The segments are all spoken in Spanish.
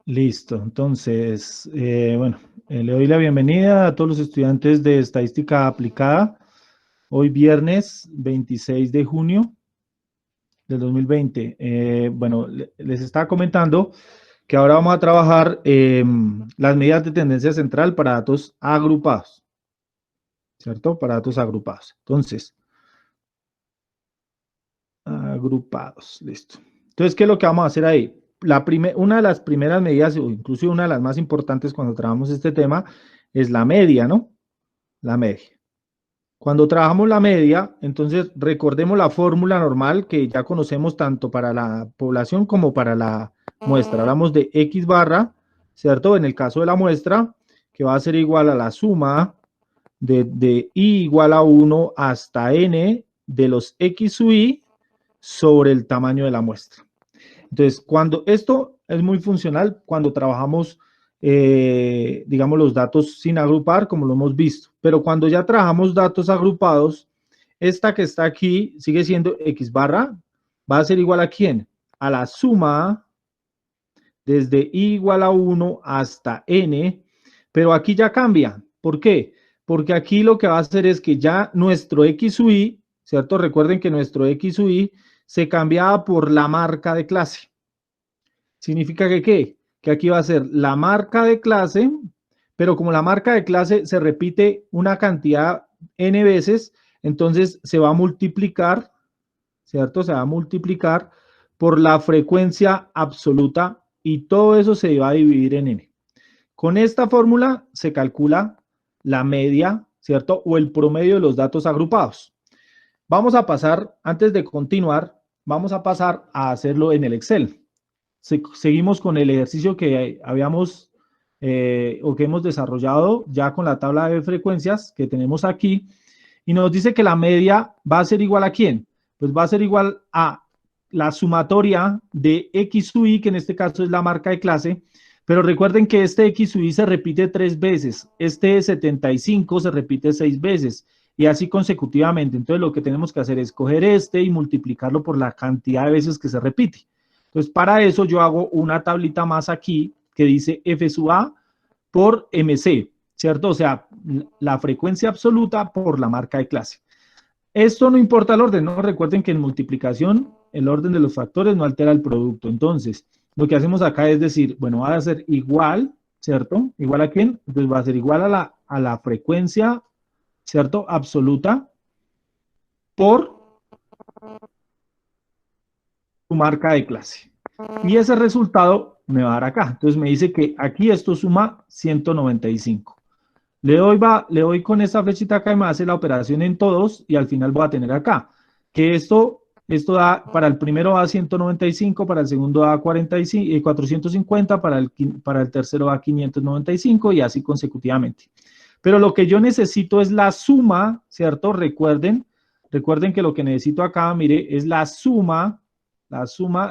Listo, entonces, bueno, le doy la bienvenida a todos los estudiantes de Estadística Aplicada. Hoy viernes 26 de junio del 2020. Bueno, les estaba comentando que ahora vamos a trabajar las medidas de tendencia central para datos agrupados, ¿cierto? Para datos agrupados. Entonces, agrupados, listo. Entonces, ¿qué es lo que vamos a hacer ahí? Una de las primeras medidas, o incluso una de las más importantes cuando trabajamos este tema, es la media, ¿no? La media. Cuando trabajamos la media, entonces recordemos la fórmula normal que ya conocemos tanto para la población como para la muestra. Hablamos de X barra, ¿cierto? En el caso de la muestra, que va a ser igual a la suma de I igual a 1 hasta N de los X sub I sobre el tamaño de la muestra. Entonces, cuando esto es muy funcional, cuando trabajamos, digamos, los datos sin agrupar, como lo hemos visto, pero cuando ya trabajamos datos agrupados, esta que está aquí sigue siendo X barra, va a ser igual a ¿quién? A la suma desde I igual a 1 hasta N, pero aquí ya cambia. ¿Por qué? Porque aquí lo que va a hacer es que ya nuestro X sub I, ¿cierto? Recuerden que nuestro X sub I se cambiaba por la marca de clase. Significa que ¿qué? Que aquí va a ser la marca de clase, pero como la marca de clase se repite una cantidad n veces, entonces se va a multiplicar, ¿cierto? Se va a multiplicar por la frecuencia absoluta y todo eso se va a dividir en n. Con esta fórmula se calcula la media, ¿cierto? O el promedio de los datos agrupados. Vamos a pasar, antes de continuar, vamos a pasar a hacerlo en el Excel. Seguimos con el ejercicio que habíamos o que hemos desarrollado ya con la tabla de frecuencias que tenemos aquí y nos dice que la media va a ser igual a ¿quién? Pues va a ser igual a la sumatoria de X sub I, que en este caso es la marca de clase, pero recuerden que este X sub I se repite 3 veces, este 75 se repite 6 veces y así consecutivamente. Entonces lo que tenemos que hacer es coger este y multiplicarlo por la cantidad de veces que se repite. Entonces, para eso yo hago una tablita más aquí que dice F sub A por MC, ¿cierto? O sea, la frecuencia absoluta por la marca de clase. Esto no importa el orden, ¿no? Recuerden que en multiplicación el orden de los factores no altera el producto. Entonces, lo que hacemos acá es decir, bueno, va a ser igual, ¿cierto? ¿Igual a quién? Pues va a ser igual a la frecuencia, ¿cierto? Absoluta por su marca de clase. Y ese resultado me va a dar acá. Entonces me dice que aquí esto suma 195. Le doy con esta flechita acá y me hace la operación en todos y al final voy a tener acá. Que esto da, para el primero da 195, para el segundo da 45, 450, para el tercero da 595 y así consecutivamente. Pero lo que yo necesito es la suma, ¿cierto? Recuerden que lo que necesito acá, mire, es la suma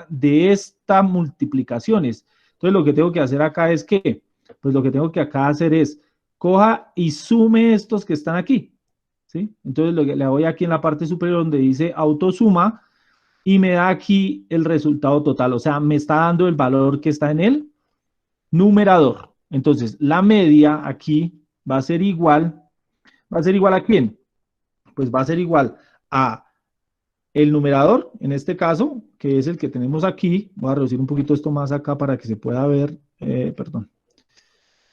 de estas multiplicaciones. Entonces, lo que tengo que hacer acá es que, pues lo que tengo que acá hacer es, coja y sume estos que están aquí, ¿sí? Entonces, lo que le voy aquí en la parte superior donde dice autosuma y me da aquí el resultado total, o sea, me está dando el valor que está en el numerador. Entonces, la media aquí ¿va a ser igual a quién? Pues va a ser igual a el numerador, en este caso, que es el que tenemos aquí. Voy a reducir un poquito esto más acá para que se pueda ver. Perdón.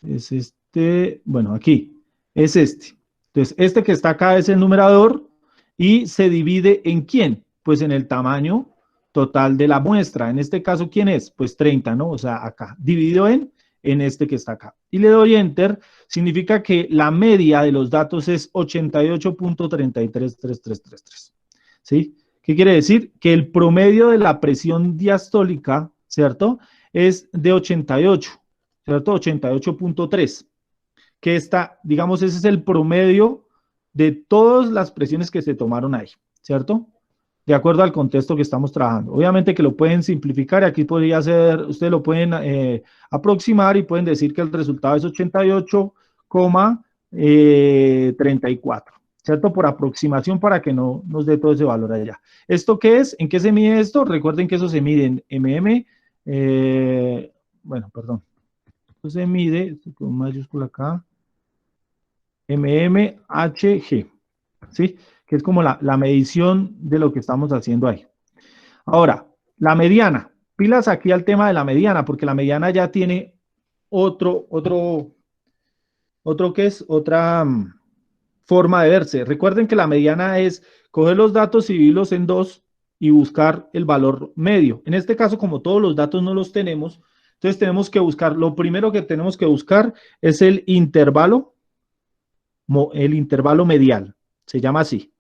Es este, bueno, aquí, es este. Entonces, este que está acá es el numerador y se divide en quién? Pues en el tamaño total de la muestra. En este caso, ¿quién es? Pues 30, ¿no? O sea, acá, dividido en este que está acá. Y le doy Enter, significa que la media de los datos es 88.333333. ¿Sí? ¿Qué quiere decir? Que el promedio de la presión diastólica, ¿cierto? Es de 88, ¿cierto? 88.3, que está, digamos, ese es el promedio de todas las presiones que se tomaron ahí, ¿cierto? De acuerdo al contexto que estamos trabajando. Obviamente que lo pueden simplificar y aquí podría ser, ustedes lo pueden aproximar y pueden decir que el resultado es 88,34, ¿cierto? Por aproximación para que no nos dé todo ese valor allá. ¿Esto qué es? ¿En qué se mide esto? Recuerden que eso se mide en bueno, perdón. se mide, con mayúscula acá, MMHG, ¿sí? Que es como la medición de lo que estamos haciendo ahí. Ahora, la mediana. Pilas aquí al tema de la mediana, porque la mediana ya tiene otro que es otra forma de verse. Recuerden que la mediana es coger los datos y dividirlos en dos y buscar el valor medio. En este caso, como todos los datos no los tenemos, entonces tenemos que buscar, lo primero que tenemos que buscar es el intervalo medial. Se llama así.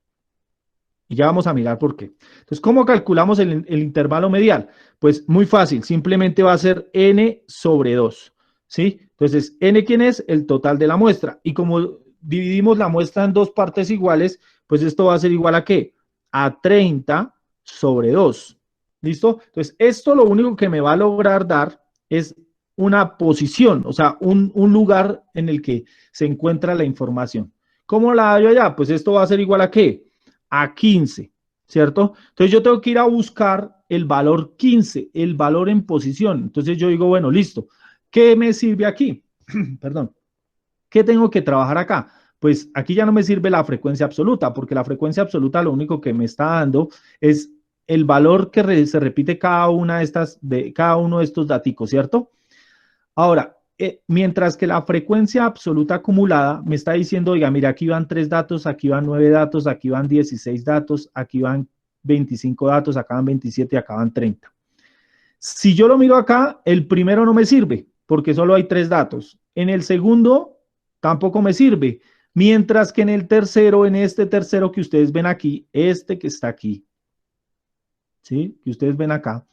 Y ya vamos a mirar por qué. Entonces, ¿cómo calculamos el intervalo medial? Pues muy fácil, simplemente va a ser n sobre 2, ¿sí? Entonces, n, ¿quién es? El total de la muestra. Y como dividimos la muestra en dos partes iguales, pues esto va a ser igual a ¿qué? A 30 sobre 2. ¿Listo? Entonces, esto lo único que me va a lograr dar es una posición, o sea, un lugar en el que se encuentra la información. ¿Cómo la hallo allá? Pues esto va a ser igual a ¿qué? A 15, ¿cierto? Entonces yo tengo que ir a buscar el valor 15, el valor en posición. Entonces yo digo, bueno, listo. ¿Qué me sirve aquí? Perdón. ¿Qué tengo que trabajar acá? Pues aquí ya no me sirve la frecuencia absoluta, porque la frecuencia absoluta lo único que me está dando es el valor que se repite cada una de estas, de cada uno de estos daticos, ¿cierto? Ahora, mientras que la frecuencia absoluta acumulada me está diciendo, oiga, mira, aquí van 3 datos, aquí van 9 datos, aquí van 16 datos, aquí van 25 datos, acá van 27 y acá van 30. Si yo lo miro acá, el primero no me sirve porque solo hay 3 datos. En el segundo tampoco me sirve. Mientras que en el tercero, en este tercero que ustedes ven aquí, este que está aquí, ¿sí? Que ustedes ven acá,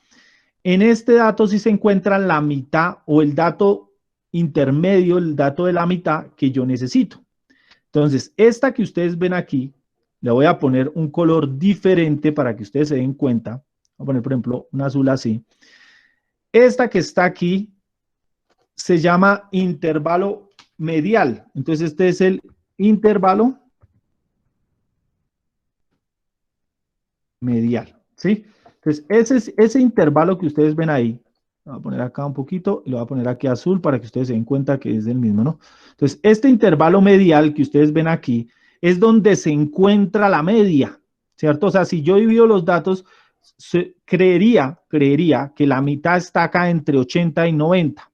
en este dato sí se encuentra la mitad o el dato intermedio, el dato de la mitad que yo necesito. Entonces, esta que ustedes ven aquí, le voy a poner un color diferente para que ustedes se den cuenta. Voy a poner, por ejemplo, un azul así. Esta que está aquí se llama intervalo medial. Entonces, este es el intervalo medial, ¿sí? Entonces, ese intervalo que ustedes ven ahí, lo voy a poner acá un poquito y lo voy a poner aquí azul para que ustedes se den cuenta que es el mismo, ¿no? Entonces, este intervalo medial que ustedes ven aquí es donde se encuentra la media, ¿cierto? O sea, si yo divido los datos, creería que la mitad está acá entre 80 y 90,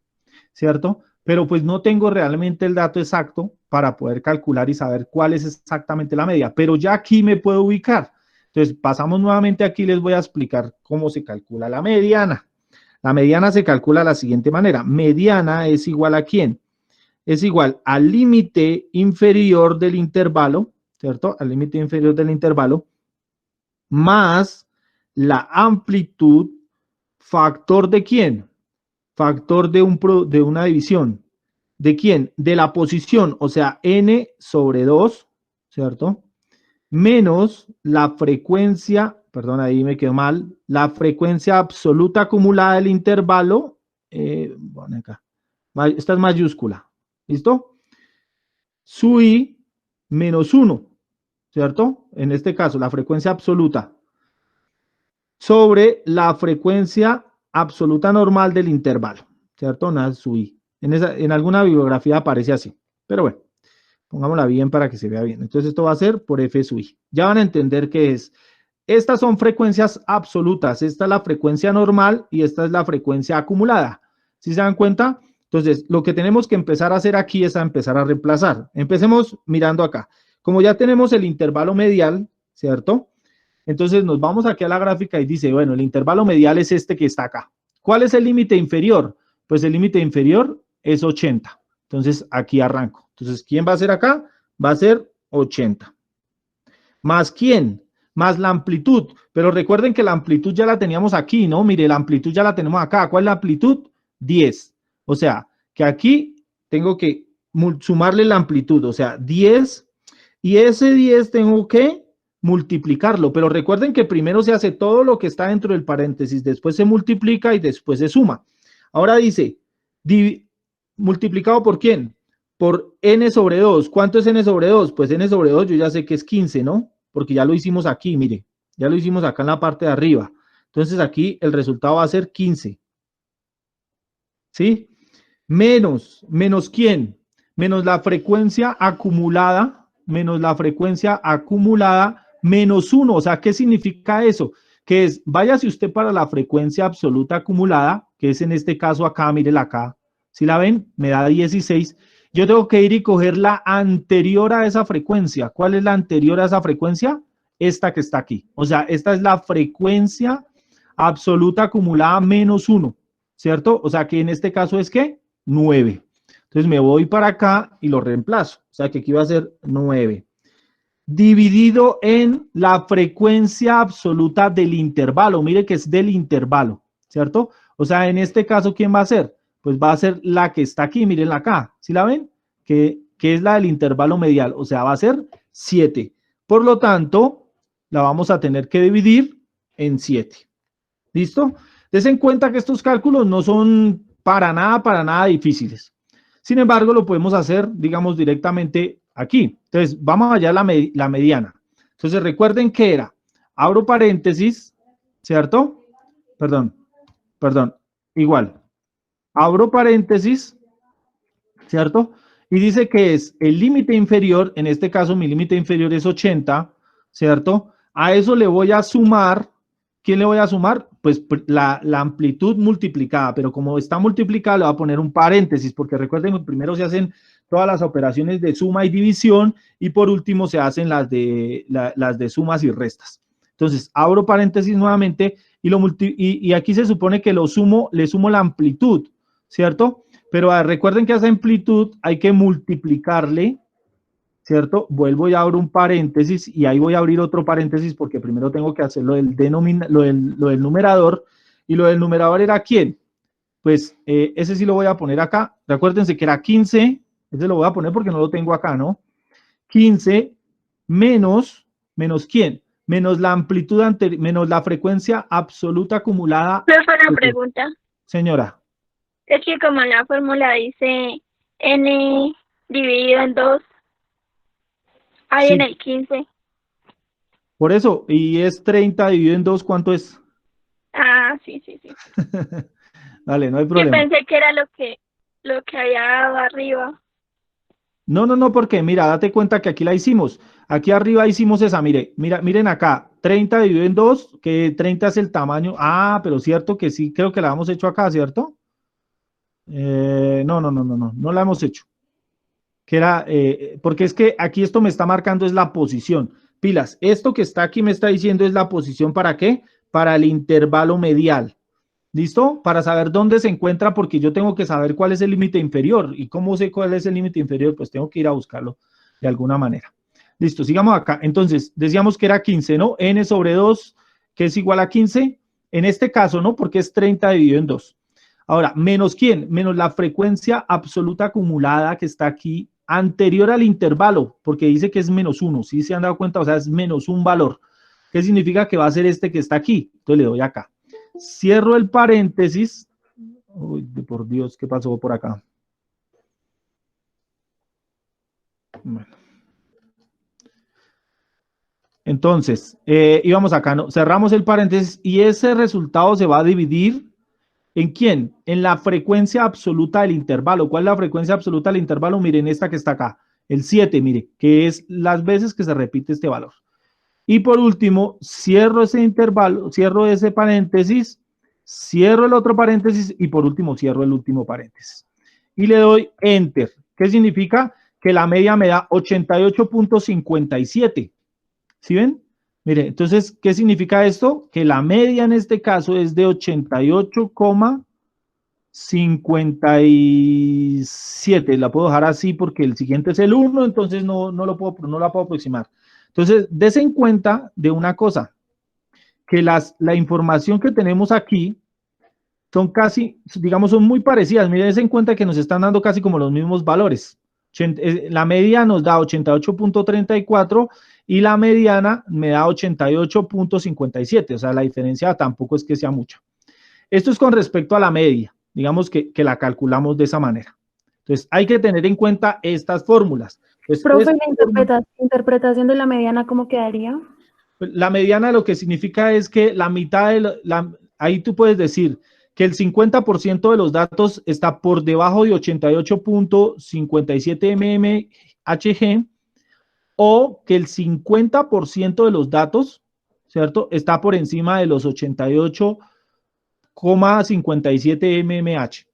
¿cierto? Pero pues no tengo realmente el dato exacto para poder calcular y saber cuál es exactamente la media, pero ya aquí me puedo ubicar. Entonces, pasamos nuevamente aquí, les voy a explicar cómo se calcula la mediana. La mediana se calcula de la siguiente manera. Mediana es igual a ¿quién? Es igual al límite inferior del intervalo, ¿cierto? Al límite inferior del intervalo, más la amplitud, factor de ¿quién? Factor de una división. ¿De quién? De la posición, o sea, n sobre 2, ¿cierto? Menos la frecuencia, perdón, ahí me quedó mal, la frecuencia absoluta acumulada del intervalo, bueno, acá, esta es mayúscula, ¿listo? Su i menos 1, ¿cierto? En este caso, la frecuencia absoluta sobre la frecuencia absoluta normal del intervalo, ¿cierto? Nada, su i. En alguna bibliografía aparece así, pero bueno. Pongámosla bien para que se vea bien. Entonces esto va a ser por f sub i. Ya van a entender qué es. Estas son frecuencias absolutas. Esta es la frecuencia normal y esta es la frecuencia acumulada. ¿Sí se dan cuenta? Entonces, lo que tenemos que empezar a hacer aquí es a empezar a reemplazar. Empecemos mirando acá. Como ya tenemos el intervalo medial, ¿cierto? Entonces nos vamos aquí a la gráfica y dice, bueno, el intervalo medial es este que está acá. ¿Cuál es el límite inferior? Pues el límite inferior es 80. Entonces aquí arranco. Entonces, ¿quién va a ser acá? Va a ser 80. ¿Más quién? Más la amplitud. Pero recuerden que la amplitud ya la teníamos aquí, ¿no? Mire, la amplitud ya la tenemos acá. ¿Cuál es la amplitud? 10. O sea, que aquí tengo que sumarle la amplitud, o sea, 10. Y ese 10 tengo que multiplicarlo. Pero recuerden que primero se hace todo lo que está dentro del paréntesis, después se multiplica y después se suma. Ahora dice, ¿multiplicado por quién? Por n sobre 2. ¿Cuánto es n sobre 2? Pues n sobre 2 yo ya sé que es 15, ¿no? Porque ya lo hicimos aquí, mire. Ya lo hicimos acá en la parte de arriba. Entonces aquí el resultado va a ser 15. ¿Sí? ¿Menos quién? Menos la frecuencia acumulada, menos 1. O sea, ¿qué significa eso? Que es, váyase usted para la frecuencia absoluta acumulada, que es en este caso acá, mírela acá. ¿Sí la ven? Me da 16. Yo tengo que ir y coger la anterior a esa frecuencia. ¿Cuál es la anterior a esa frecuencia? Esta que está aquí. O sea, esta es la frecuencia absoluta acumulada menos 1, ¿cierto? O sea, que en este caso es ¿qué? 9. Entonces me voy para acá y lo reemplazo. O sea, que aquí va a ser 9. Dividido en la frecuencia absoluta del intervalo. Mire que es del intervalo, ¿cierto? O sea, en este caso, ¿quién va a ser? Pues va a ser la que está aquí, mírenla acá. ¿Sí la ven? Que es la del intervalo medial. O sea, va a ser 7. Por lo tanto, la vamos a tener que dividir en 7. ¿Listo? Des en cuenta que estos cálculos no son para nada difíciles. Sin embargo, lo podemos hacer, digamos, directamente aquí. Entonces, vamos allá a la mediana. Entonces, recuerden que era, abro paréntesis, ¿cierto? Perdón, igual. Abro paréntesis, ¿cierto? Y dice que es el límite inferior, en este caso mi límite inferior es 80, ¿cierto? A eso le voy a sumar, ¿quién le voy a sumar? Pues la amplitud multiplicada, pero como está multiplicada le voy a poner un paréntesis, porque recuerden que primero se hacen todas las operaciones de suma y división y por último se hacen las de sumas y restas. Entonces, abro paréntesis nuevamente y aquí se supone que le sumo la amplitud, ¿cierto? Pero recuerden que a esa amplitud hay que multiplicarle, ¿cierto? Vuelvo y abro un paréntesis y ahí voy a abrir otro paréntesis porque primero tengo que hacer lo del numerador. ¿Y lo del numerador era quién? Pues ese sí lo voy a poner acá. Recuérdense que era 15, ese lo voy a poner porque no lo tengo acá, ¿no? 15 menos ¿quién? Menos la amplitud anterior, menos la frecuencia absoluta acumulada. Pero fue una pregunta. Señora. Es que como la fórmula dice n dividido en 2, hay en el 15. Por eso, y es 30 dividido en 2, ¿cuánto es? Ah, sí. Dale, no hay Yo problema. pensé que era lo que había dado arriba. No, porque mira, date cuenta que aquí la hicimos. Aquí arriba hicimos esa, miren acá, 30 dividido en 2, que 30 es el tamaño. Ah, pero cierto que sí, creo que la hemos hecho acá, ¿cierto? No la hemos hecho. Que era, porque es que aquí esto me está marcando es la posición. Pilas, esto que está aquí me está diciendo es la posición ¿para qué? Para el intervalo medial. ¿Listo? Para saber dónde se encuentra, porque yo tengo que saber cuál es el límite inferior. ¿Y cómo sé cuál es el límite inferior? Pues tengo que ir a buscarlo de alguna manera. Listo, sigamos acá. Entonces, decíamos que era 15, ¿no? N sobre 2, que es igual a 15. En este caso, ¿no? Porque es 30 dividido en 2. Ahora, ¿menos quién? Menos la frecuencia absoluta acumulada que está aquí anterior al intervalo, porque dice que es menos 1. ¿Sí se han dado cuenta? O sea, es menos un valor. ¿Qué significa que va a ser este que está aquí? Entonces le doy acá. Cierro el paréntesis. Uy, por Dios, ¿qué pasó por acá? Bueno. Entonces, íbamos acá, ¿no? Cerramos el paréntesis y ese resultado se va a dividir ¿en quién? En la frecuencia absoluta del intervalo. ¿Cuál es la frecuencia absoluta del intervalo? Miren esta que está acá, el 7, mire, que es las veces que se repite este valor. Y por último, cierro ese intervalo, cierro ese paréntesis, cierro el otro paréntesis y por último cierro el último paréntesis. Y le doy Enter. ¿Qué significa? Que la media me da 88.57. ¿Sí ven? Mire, entonces, ¿qué significa esto? Que la media en este caso es de 88,57. La puedo dejar así porque el siguiente es el 1, entonces no la puedo aproximar. Entonces, des en cuenta de una cosa, que la información que tenemos aquí son casi, digamos, son muy parecidas. Miren, des en cuenta que nos están dando casi como los mismos valores. La media nos da 88.34 y la mediana me da 88.57. O sea, la diferencia tampoco es que sea mucha. Esto es con respecto a la media. Digamos que la calculamos de esa manera. Entonces, hay que tener en cuenta estas fórmulas. Entonces, profe, la interpretación de la mediana, ¿cómo quedaría? La mediana lo que significa es que la mitad ahí tú puedes decir que el 50% de los datos está por debajo de 88.57 mmHg o que el 50% de los datos, ¿cierto?, está por encima de los 88,57 mmH.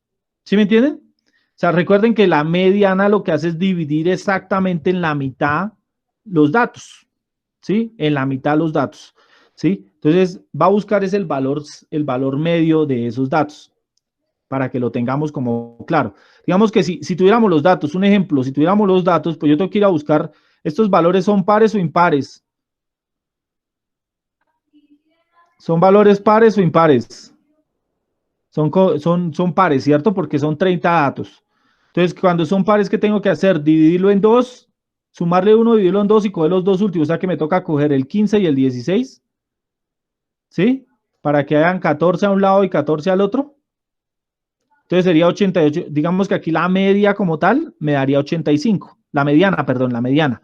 ¿Sí me entienden? O sea, recuerden que la mediana lo que hace es dividir exactamente en la mitad los datos, ¿sí? En la mitad los datos, ¿sí? Entonces, va a buscar es el valor medio de esos datos para que lo tengamos como claro. Digamos que si tuviéramos los datos, un ejemplo, si tuviéramos los datos, pues yo tengo que ir a buscar, ¿estos valores son pares o impares? ¿Son valores pares o impares? Son pares, ¿cierto? Porque son 30 datos. Entonces, cuando son pares, ¿qué tengo que hacer? Dividirlo en dos, sumarle uno, dividirlo en dos y coger los dos últimos. O sea que me toca coger el 15 y el 16. ¿Sí? Para que hagan 14 a un lado y 14 al otro. Entonces sería 88. Digamos que aquí la media como tal me daría 85. La mediana, perdón, la mediana.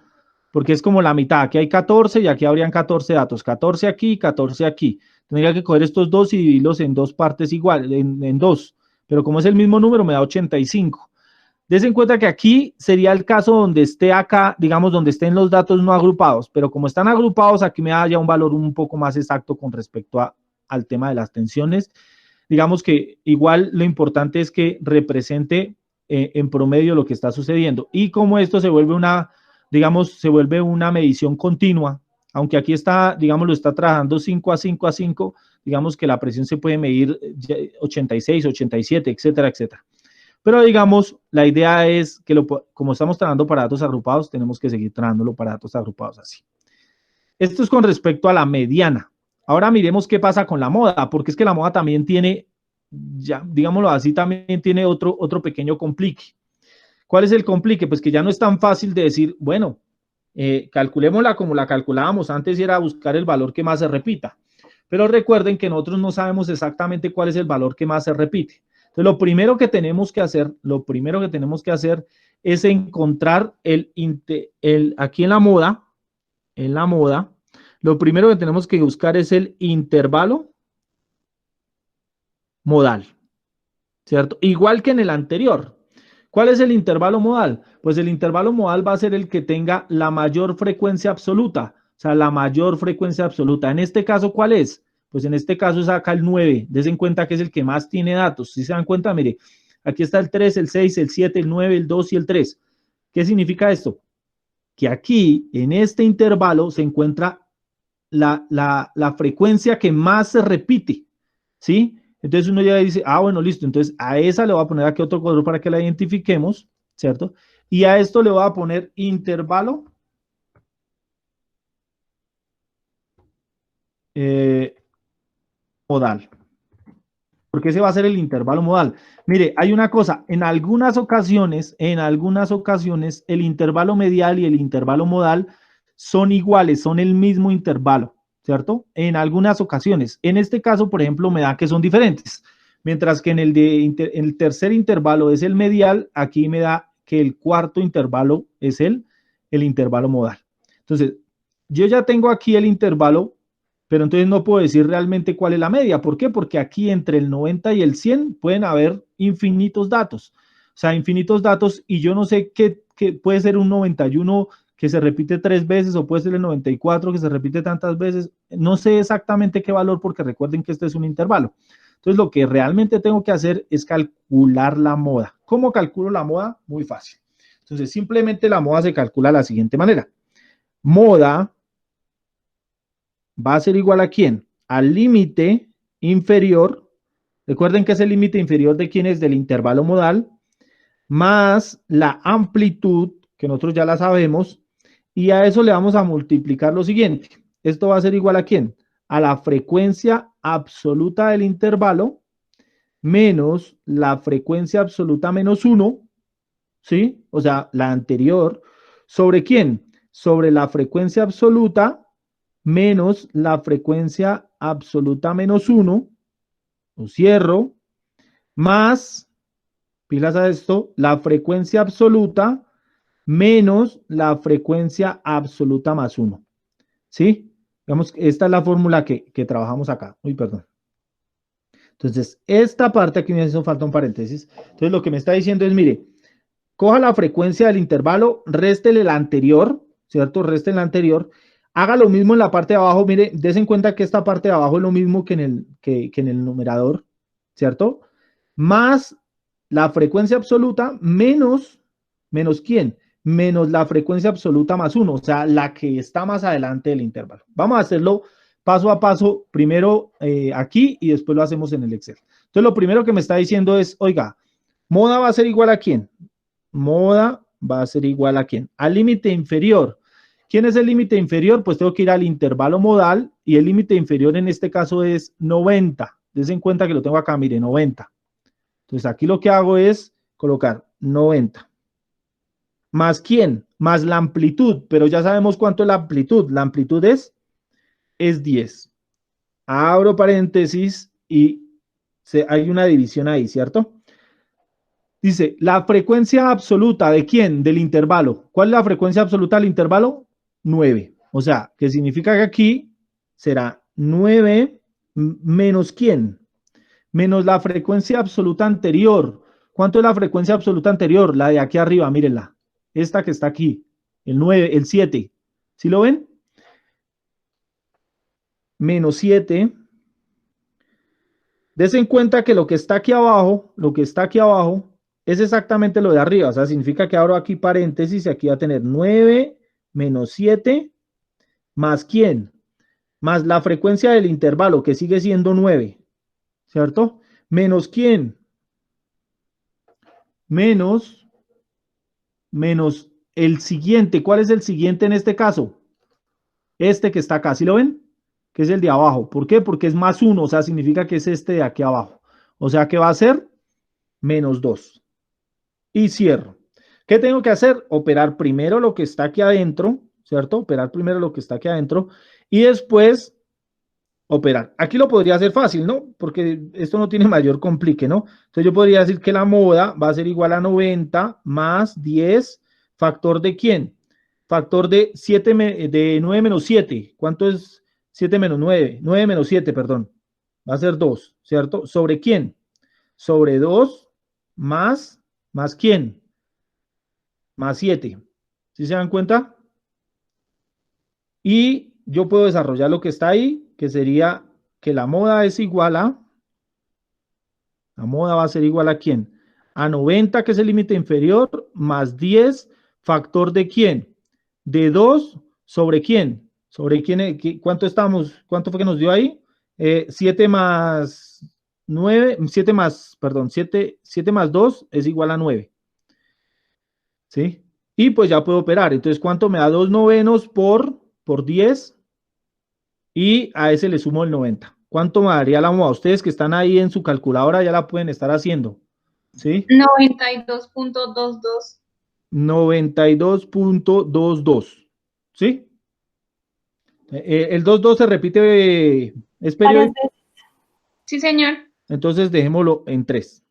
Porque es como la mitad. Aquí hay 14 y aquí habrían 14 datos. 14 aquí y 14 aquí. Tendría que coger estos dos y dividirlos en dos partes igual, en dos. Pero como es el mismo número, me da 85. Desen en cuenta que aquí sería el caso donde esté acá, digamos, donde estén los datos no agrupados. Pero como están agrupados, aquí me da ya un valor un poco más exacto con respecto al tema de las tensiones. Digamos que igual lo importante es que represente en promedio lo que está sucediendo. Y como esto se vuelve se vuelve una medición continua, aunque aquí está, digamos, lo está trabajando 5 a 5 a 5, digamos que la presión se puede medir 86, 87, etcétera, etcétera. Pero digamos, la idea es que como estamos trabajando para datos agrupados, tenemos que seguir trabajándolo para datos agrupados así. Esto es con respecto a la mediana. Ahora miremos qué pasa con la moda, porque es que la moda también tiene, ya digámoslo así, también tiene otro pequeño complique. ¿Cuál es el complique? Pues que ya no es tan fácil de decir, bueno, calculémosla como la calculábamos antes y era buscar el valor que más se repita. Pero recuerden que nosotros no sabemos exactamente cuál es el valor que más se repite. Entonces, lo primero que tenemos que hacer es encontrar aquí en la moda, lo primero que tenemos que buscar es el intervalo modal, ¿cierto? Igual que en el anterior. ¿Cuál es el intervalo modal? Pues el intervalo modal va a ser el que tenga la mayor frecuencia absoluta, o sea, la mayor frecuencia absoluta. En este caso, ¿cuál es? Pues en este caso es acá el 9. Dense en cuenta que es el que más tiene datos. Si se dan cuenta, mire, aquí está el 3, el 6, el 7, el 9, el 2 y el 3. ¿Qué significa esto? Que aquí, en este intervalo, se encuentra la frecuencia que más se repite, ¿sí? Entonces uno ya dice, bueno, listo, entonces a esa le voy a poner aquí otro color para que la identifiquemos, ¿cierto? Y a esto le voy a poner intervalo modal, porque ese va a ser el intervalo modal. Mire, hay una cosa, en algunas ocasiones, el intervalo medial y el intervalo modal son iguales, son el mismo intervalo, ¿cierto? En algunas ocasiones. En este caso, por ejemplo, me da que son diferentes. Mientras que en el tercer intervalo es el medial, aquí me da que el cuarto intervalo es el intervalo modal. Entonces, yo ya tengo aquí el intervalo, pero entonces no puedo decir realmente cuál es la media. ¿Por qué? Porque aquí entre el 90 y el 100 pueden haber infinitos datos. O sea, infinitos datos y yo no sé qué puede ser un 91 que se repite 3 veces o puede ser el 94 que se repite tantas veces. No sé exactamente qué valor porque recuerden que este es un intervalo. Entonces, lo que realmente tengo que hacer es calcular la moda. ¿Cómo calculo la moda? Muy fácil. Entonces, simplemente la moda se calcula de la siguiente manera. Moda va a ser igual ¿a quién? Al límite inferior. Recuerden que es el límite inferior de quién es del intervalo modal, más la amplitud, que nosotros ya la sabemos, y a eso le vamos a multiplicar lo siguiente. Esto va a ser igual ¿a quién? A la frecuencia absoluta del intervalo menos la frecuencia absoluta menos 1, ¿sí? O sea, la anterior, ¿sobre quién? Sobre la frecuencia absoluta menos la frecuencia absoluta menos 1, lo cierro, más, pilas a esto, la frecuencia absoluta menos la frecuencia absoluta más 1. ¿Sí? Digamos, esta es la fórmula que trabajamos acá. Uy, perdón. Entonces, esta parte aquí me hizo falta un paréntesis. Entonces, lo que me está diciendo es, mire, coja la frecuencia del intervalo, réstele la anterior, ¿cierto? Réstele la anterior. Haga lo mismo en la parte de abajo. Mire, des en cuenta que esta parte de abajo es lo mismo que en el numerador, ¿cierto? Más la frecuencia absoluta menos ¿quién? Menos la frecuencia absoluta más 1, o sea, la que está más adelante del intervalo. Vamos a hacerlo paso a paso, primero aquí y después lo hacemos en el Excel. Entonces, lo primero que me está diciendo es, oiga, moda va a ser igual a quién? Moda va a ser igual a quién? Al límite inferior. ¿Quién es el límite inferior? Pues tengo que ir al intervalo modal y el límite inferior en este caso es 90. Des en cuenta que lo tengo acá, mire, 90. Entonces, aquí lo que hago es colocar 90. ¿Más quién? Más la amplitud, pero ya sabemos cuánto es la amplitud. La amplitud es 10. Abro paréntesis y hay una división ahí, ¿cierto? Dice, la frecuencia absoluta ¿de quién? Del intervalo. ¿Cuál es la frecuencia absoluta del intervalo? 9. O sea, que significa que aquí será 9 menos ¿quién? Menos la frecuencia absoluta anterior. ¿Cuánto es la frecuencia absoluta anterior? La de aquí arriba, mírenla. Esta que está aquí, el 9, el 7. ¿Sí lo ven? Menos 7. Desen en cuenta que lo que está aquí abajo, es exactamente lo de arriba. O sea, significa que abro aquí paréntesis y aquí va a tener 9 menos 7 más ¿quién? Más la frecuencia del intervalo, que sigue siendo 9. ¿Cierto? Menos ¿quién? Menos el siguiente. ¿Cuál es el siguiente en este caso? Este que está acá, ¿sí lo ven? Que es el de abajo. ¿Por qué? Porque es más 1, o sea, significa que es este de aquí abajo. O sea que va a ser menos 2. Y cierro. ¿Qué tengo que hacer? Operar primero lo que está aquí adentro, ¿cierto? Operar primero lo que está aquí adentro y después operar. Aquí lo podría hacer fácil, ¿no? Porque esto no tiene mayor complique, ¿no? Entonces yo podría decir que la moda va a ser igual a 90 más 10, ¿factor de quién? Factor de 7, de 9 menos 7. ¿Cuánto es 7 menos 9? 9 menos 7, perdón. Va a ser 2, ¿cierto? ¿Sobre quién? Sobre 2 más ¿quién? Más 7. ¿Sí se dan cuenta? Y yo puedo desarrollar lo que está ahí, que sería que la moda es igual a, la moda va a ser igual a ¿quién? A 90, que es el límite inferior, más 10, factor de ¿quién? De 2 sobre ¿quién? Sobre quién, ¿cuánto estamos? ¿Cuánto fue que nos dio ahí? 7 más 9, 7 más, perdón, 7 más 2 es igual a 9. ¿Sí? Y pues ya puedo operar. Entonces, ¿cuánto me da 2 novenos por 10? Y a ese le sumo el 90. ¿Cuánto me daría la moda? Ustedes que están ahí en su calculadora ya la pueden estar haciendo. ¿Sí? 92.22. 92.22. ¿Sí? El 22 se repite, es periódico. Sí, señor. Entonces dejémoslo en 3.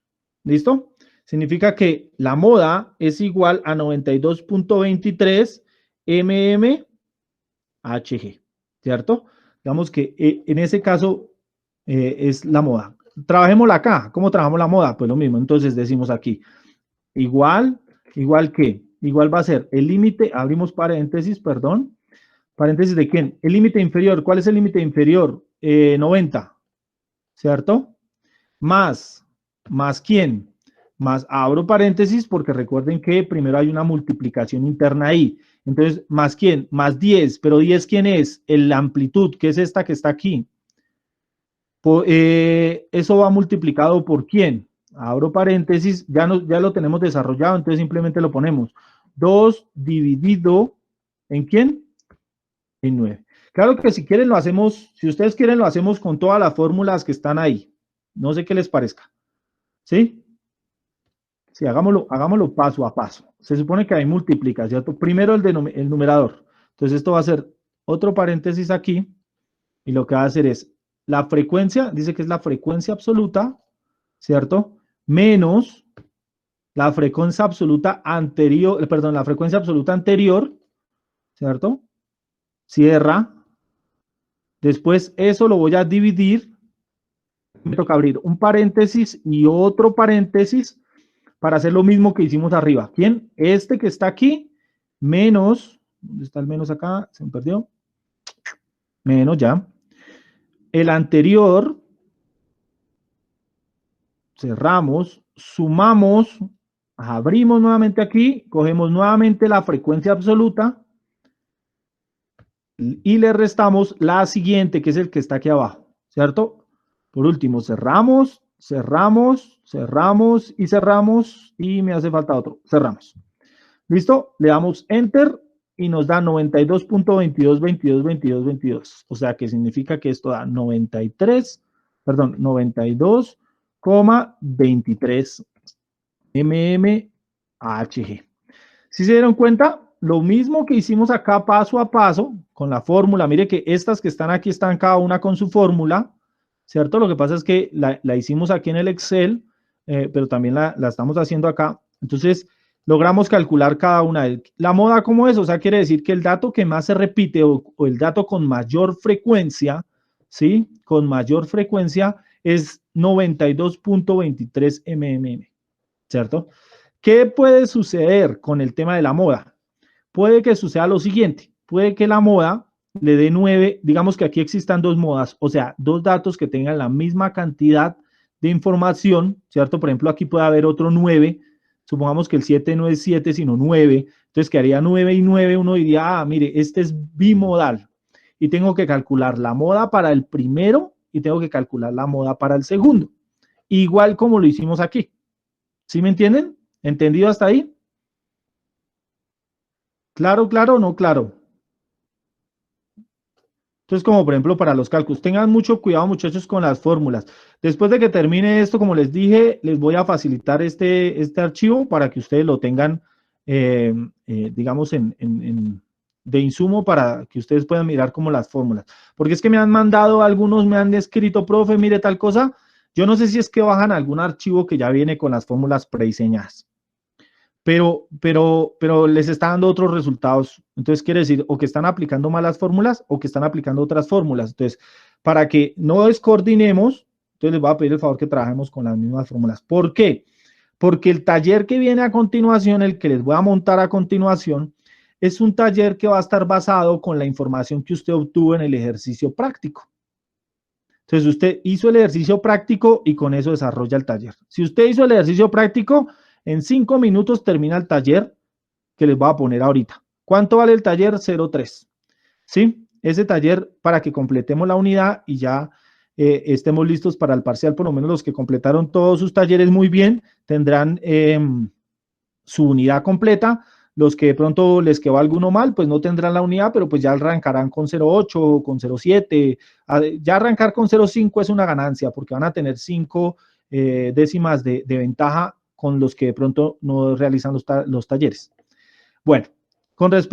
¿Listo? Significa que la moda es igual a 92.23 mmHg. ¿Cierto? Digamos que en ese caso es la moda. Trabajémosla acá. ¿Cómo trabajamos la moda? Pues lo mismo. Entonces decimos aquí, igual que, igual va a ser el límite, abrimos paréntesis, perdón. ¿Paréntesis de quién? El límite inferior. ¿Cuál es el límite inferior? 90. ¿Cierto? Más ¿quién? Más, abro paréntesis porque recuerden que primero hay una multiplicación interna ahí. Entonces, ¿más quién? Más 10, pero 10 ¿quién es? La amplitud, que es esta que está aquí. Eso va multiplicado por ¿quién? Abro paréntesis, ya lo tenemos desarrollado, entonces simplemente lo ponemos. 2 dividido, ¿en quién? En 9. Claro que si quieren lo hacemos, si ustedes quieren lo hacemos con todas las fórmulas que están ahí. No sé qué les parezca. ¿Sí? Sí, hagámoslo paso a paso. Se supone que hay multiplica, ¿cierto? Primero el numerador. Entonces esto va a ser otro paréntesis aquí y lo que va a hacer es la frecuencia, dice que es la frecuencia absoluta, ¿cierto? Menos la frecuencia absoluta anterior, perdón, la frecuencia absoluta anterior, ¿cierto? Cierra. Después eso lo voy a dividir Me toca abrir un paréntesis y otro paréntesis para hacer lo mismo que hicimos arriba. ¿Quién? Este que está aquí, menos, ¿dónde está el menos acá? Se me perdió. Menos ya. El anterior, cerramos, sumamos, abrimos nuevamente aquí, cogemos nuevamente la frecuencia absoluta y le restamos la siguiente, que es el que está aquí abajo, ¿cierto? Por último, cerramos, cerramos, cerramos y cerramos y me hace falta otro, cerramos. ¿Listo? Le damos Enter y nos da 92.22222222. O sea que significa que esto da 92,23 mmHg. Si se dieron cuenta, lo mismo que hicimos acá paso a paso con la fórmula. Mire que estas que están aquí están cada una con su fórmula, ¿cierto? Lo que pasa es que la hicimos aquí en el Excel, pero también la estamos haciendo acá. Entonces, logramos calcular cada una de ellas. ¿La moda cómo es? O sea, quiere decir que el dato que más se repite o el dato con mayor frecuencia, ¿sí? Con mayor frecuencia es 92.23 mmm, ¿cierto? ¿Qué puede suceder con el tema de la moda? Puede que suceda lo siguiente, puede que la moda le dé 9, digamos que aquí existan dos modas, o sea, dos datos que tengan la misma cantidad de información, ¿cierto? Por ejemplo, aquí puede haber otro 9, supongamos que el 7 no es 7, sino 9, entonces quedaría 9 y 9, uno diría, ah, mire, este es bimodal, y tengo que calcular la moda para el primero y tengo que calcular la moda para el segundo, igual como lo hicimos aquí. ¿Sí me entienden? ¿Entendido hasta ahí? ¿Claro, claro o no claro? Entonces, como por ejemplo para los cálculos, tengan mucho cuidado muchachos con las fórmulas. Después de que termine esto, como les dije, les voy a facilitar este archivo para que ustedes lo tengan, digamos, de insumo para que ustedes puedan mirar como las fórmulas. Porque es que me han mandado, algunos me han escrito, profe, mire tal cosa. Yo no sé si es que bajan algún archivo que ya viene con las fórmulas prediseñadas. Pero les está dando otros resultados. Entonces quiere decir o que están aplicando malas fórmulas o que están aplicando otras fórmulas. Entonces, para que no descoordinemos, entonces les voy a pedir el favor que trabajemos con las mismas fórmulas. ¿Por qué? Porque el taller que viene a continuación, el que les voy a montar a continuación, es un taller que va a estar basado con la información que usted obtuvo en el ejercicio práctico. Entonces usted hizo el ejercicio práctico y con eso desarrolla el taller. Si usted hizo el ejercicio práctico, en 5 minutos termina el taller que les voy a poner ahorita. ¿Cuánto vale el taller? 0,3. ¿Sí? Ese taller para que completemos la unidad y ya estemos listos para el parcial, por lo menos los que completaron todos sus talleres muy bien, tendrán su unidad completa. Los que de pronto les quedó alguno mal, pues no tendrán la unidad, pero pues ya arrancarán con 0,8, con 0,7. Ya arrancar con 0,5 es una ganancia, porque van a tener 5 décimas de ventaja con los que de pronto no realizan los talleres. Bueno,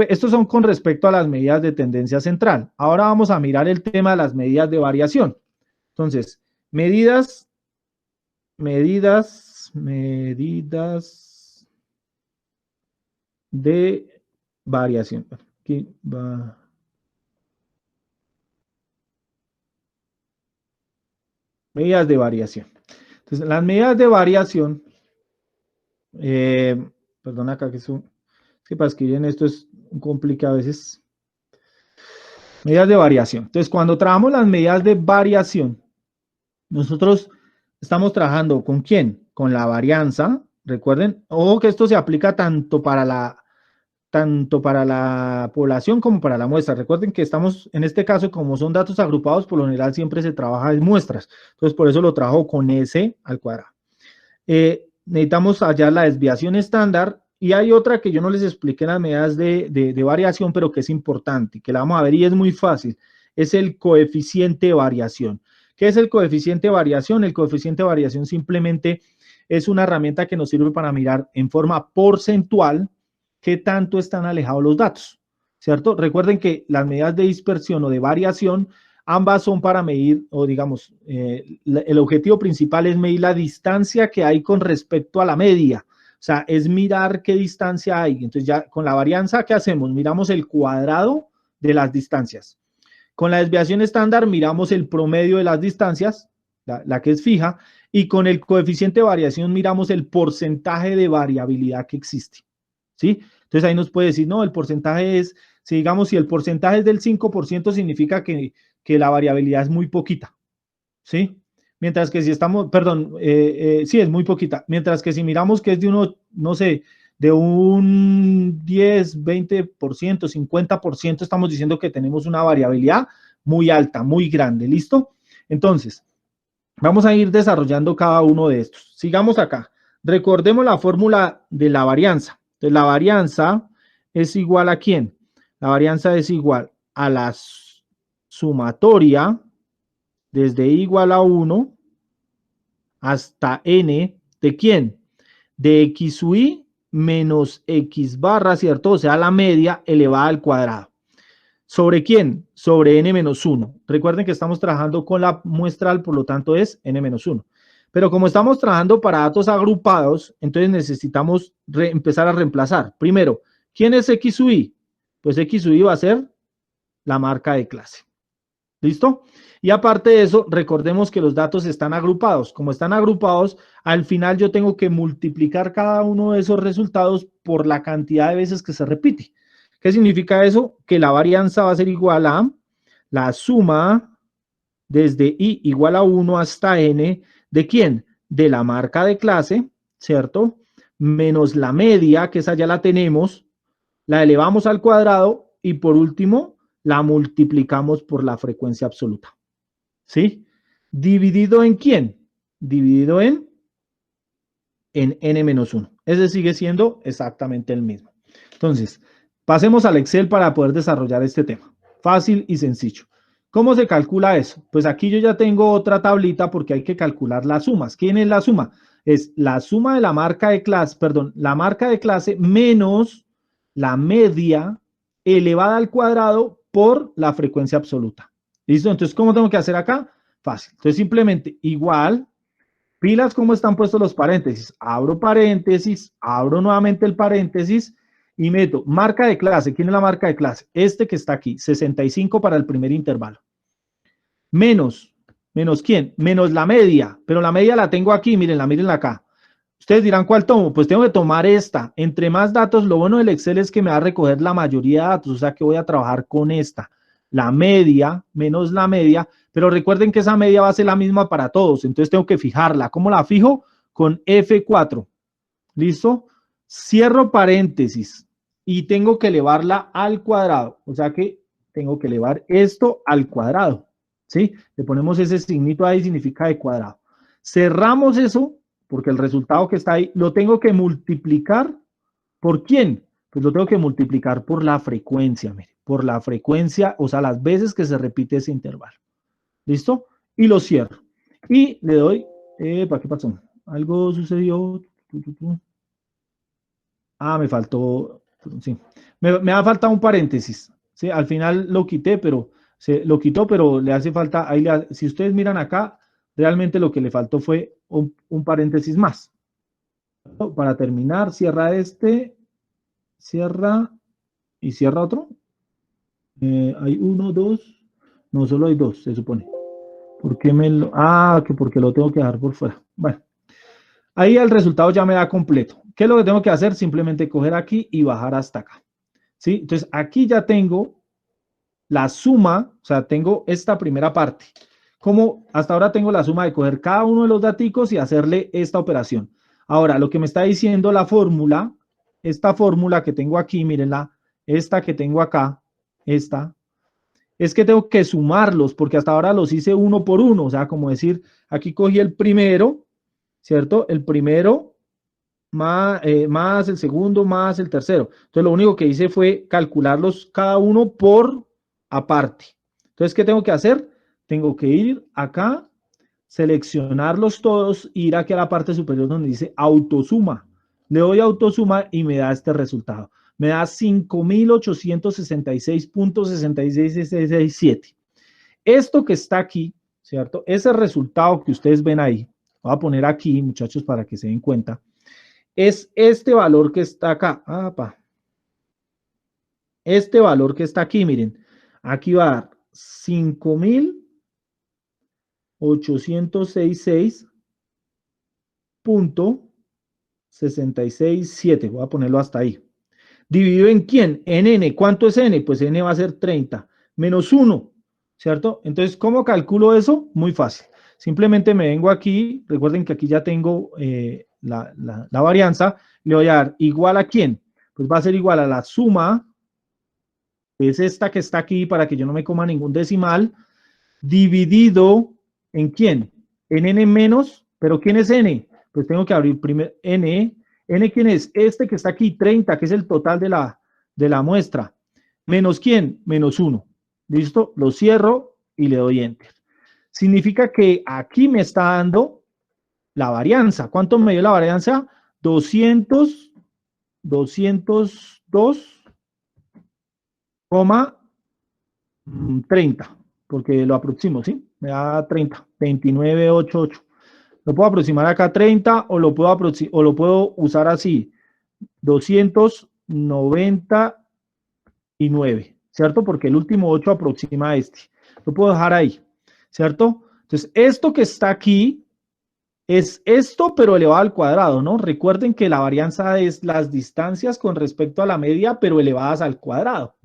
estos son con respecto a las medidas de tendencia central. Ahora vamos a mirar el tema de las medidas de variación. Entonces, medidas de variación. Aquí va. Medidas de variación. Entonces, las medidas de variación, perdón acá que para escribir en esto es complicado a veces. Medidas de variación. Entonces, cuando trabajamos las medidas de variación, nosotros estamos trabajando ¿con quién? Con la varianza. Recuerden, ojo que esto se aplica tanto para la población como para la muestra. Recuerden que estamos, en este caso, como son datos agrupados, por lo general siempre se trabaja en muestras. Entonces, por eso lo trabajo con S al cuadrado. Necesitamos hallar la desviación estándar y hay otra que yo no les expliqué en las medidas de variación, pero que es importante, que la vamos a ver y es muy fácil. Es el coeficiente de variación. ¿Qué es el coeficiente de variación? El coeficiente de variación simplemente es una herramienta que nos sirve para mirar en forma porcentual qué tanto están alejados los datos, ¿cierto? Recuerden que las medidas de dispersión o de variación, ambas son para medir, o digamos, el objetivo principal es medir la distancia que hay con respecto a la media. O sea, es mirar qué distancia hay. Entonces ya con la varianza, ¿qué hacemos? Miramos el cuadrado de las distancias. Con la desviación estándar miramos el promedio de las distancias la que es fija, y con el coeficiente de variación miramos el porcentaje de variabilidad que existe, ¿sí? Entonces ahí nos puede decir, no, el porcentaje es, si digamos, si el porcentaje es del 5%, significa que la variabilidad es muy poquita, ¿sí? Mientras que si estamos, perdón, sí, es muy poquita. Mientras que si miramos que es de uno, no sé, de un 10, 20%, 50%, estamos diciendo que tenemos una variabilidad muy alta, muy grande, ¿listo? Entonces, vamos a ir desarrollando cada uno de estos. Sigamos acá. Recordemos la fórmula de la varianza. Entonces, la varianza es igual a ¿quién? La varianza es igual a la sumatoria desde i igual a 1 hasta n de ¿quién? De x sub i menos x barra, ¿cierto? O sea, la media elevada al cuadrado. ¿Sobre quién? Sobre n menos 1. Recuerden que estamos trabajando con la muestral, por lo tanto es n menos 1. Pero como estamos trabajando para datos agrupados, entonces necesitamos empezar a reemplazar. Primero, ¿quién es x sub i? Pues x sub i va a ser la marca de clase. ¿Listo? Y aparte de eso, recordemos que los datos están agrupados. Como están agrupados, al final yo tengo que multiplicar cada uno de esos resultados por la cantidad de veces que se repite. ¿Qué significa eso? Que la varianza va a ser igual a la suma desde i igual a 1 hasta n, ¿de quién? De la marca de clase, ¿cierto? Menos la media, que esa ya la tenemos, la elevamos al cuadrado y por último la multiplicamos por la frecuencia absoluta. ¿Sí? ¿Dividido en quién? Dividido en n-1. Ese sigue siendo exactamente el mismo. Entonces, pasemos al Excel para poder desarrollar este tema. Fácil y sencillo. ¿Cómo se calcula eso? Pues aquí yo ya tengo otra tablita porque hay que calcular las sumas. ¿Quién es la suma? Es la suma de la marca de clase, perdón, la marca de clase menos la media elevada al cuadrado por la frecuencia absoluta. ¿Listo? Entonces, ¿cómo tengo que hacer acá? Fácil. Entonces, simplemente igual, pilas cómo están puestos los paréntesis. Abro paréntesis, abro nuevamente el paréntesis y meto marca de clase. ¿Quién es la marca de clase? Este que está aquí, 65 para el primer intervalo. Menos ¿quién? Menos la media, pero la media la tengo aquí, mírenla acá. Ustedes dirán, ¿cuál tomo? Pues tengo que tomar esta. Entre más datos, lo bueno del Excel es que me va a recoger la mayoría de datos, o sea que voy a trabajar con esta. La media, menos la media, pero recuerden que esa media va a ser la misma para todos, entonces tengo que fijarla. ¿Cómo la fijo? Con F4. ¿Listo? Cierro paréntesis y tengo que elevarla al cuadrado, o sea que tengo que elevar esto al cuadrado, ¿sí? Le ponemos ese signito ahí, significa de cuadrado. Cerramos eso, porque el resultado que está ahí lo tengo que multiplicar, ¿por quién? Pues lo tengo que multiplicar por la frecuencia, mire, por la frecuencia, o sea, las veces que se repite ese intervalo. ¿Listo? Y lo cierro. Y le doy, ¿para qué pasó? Algo sucedió. Ah, me faltó, sí. Me ha faltado un paréntesis. Sí, al final lo quité, pero se lo quitó, pero le hace falta, ahí si ustedes miran acá, realmente lo que le faltó fue un paréntesis más. Para terminar, cierra este, cierra y cierra otro. Hay uno, dos, no, solo hay dos, se supone. ¿Por qué me lo...? Ah, que porque lo tengo que dejar por fuera. Bueno, ahí el resultado ya me da completo. ¿Qué es lo que tengo que hacer? Simplemente coger aquí y bajar hasta acá. ¿Sí? Entonces, aquí ya tengo la suma, o sea, tengo esta primera parte. Como hasta ahora tengo la suma de coger cada uno de los daticos y hacerle esta operación. Ahora, lo que me está diciendo la fórmula, esta fórmula que tengo aquí, mírenla, esta que tengo acá, esta, es que tengo que sumarlos, porque hasta ahora los hice uno por uno, o sea, como decir, aquí cogí el primero, ¿cierto? El primero más el segundo más el tercero. Entonces, lo único que hice fue calcularlos cada uno por aparte. Entonces, ¿qué tengo que hacer? Tengo que ir acá, seleccionarlos todos, ir aquí a la parte superior donde dice autosuma. Le doy autosuma y me da este resultado. Me da 5.866.6667. Esto que está aquí, ¿cierto? Ese resultado que ustedes ven ahí, voy a poner aquí, muchachos, para que se den cuenta, es este valor que está acá. Este valor que está aquí, miren, aquí va a dar 5.000 866.667. Voy a ponerlo hasta ahí. ¿Dividido en quién? En n. ¿Cuánto es n? Pues n va a ser 30 menos 1, ¿cierto? Entonces, ¿cómo calculo eso? Muy fácil. Simplemente me vengo aquí, recuerden que aquí ya tengo la varianza, le voy a dar igual a quién. Pues va a ser igual a la suma, que es esta que está aquí para que yo no me coma ningún decimal, dividido en quién, en n menos, pero ¿quién es n? Pues tengo que abrir primero n. ¿N quién es? Este que está aquí, 30, que es el total de la muestra. ¿Menos quién? Menos 1. ¿Listo? Lo cierro y le doy enter. Significa que aquí me está dando la varianza. ¿Cuánto me dio la varianza? 202,30, porque lo aproximo, ¿sí? Me da 30, 29,88. Lo puedo aproximar acá a 30 o lo puedo usar así, 299, ¿cierto? Porque el último 8 aproxima a este. Lo puedo dejar ahí, ¿cierto? Entonces, esto que está aquí es esto, pero elevado al cuadrado, ¿no? Recuerden que la varianza es las distancias con respecto a la media, pero elevadas al cuadrado.